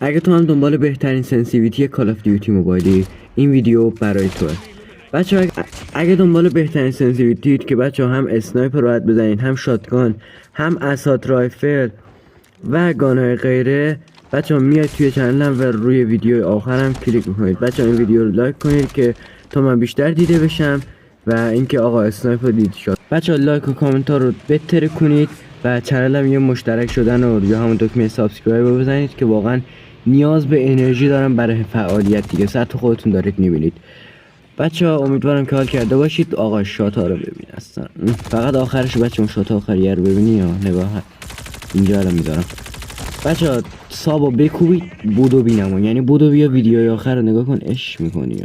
اگه تو هم دنبال بهترین سنسیویتی کال آف دیوتی موبایلی، این ویدیو برای توه. بچه اگه دنبال بهترین سنسیویتی که بچه هم اسنایپر راحت بزنید، هم شاتگان، هم اسات رایفل و گانهای غیره، بچه میاد توی چنلم و روی ویدیو آخرم کلیک میکنید. بچه این ویدیو رو لایک کنید که تا من بیشتر دیده بشم و اینکه آقا اسنایپر دید شد. بچه لایک و کامنت ها رو بهتر کنید و چنلم یه مشترک شدن و یا همون دکمه سابسکرایب رو بزنید که واقعا نیاز به انرژی دارم برای فعالیت دیگه. ساعت خودتون دارید میبینید. بچه ها امیدوارم که حال کرده باشید. آقا شات ها رو ببین هستن، فقط آخرش بچه اون شات آخریه رو ببینی یا نگاه اینجا الان میذارم. بچه ها سابو بکوبید بودو بینمون، یعنی بودو بیا ویدیوی آخر رو نگاه کن، اش میکنی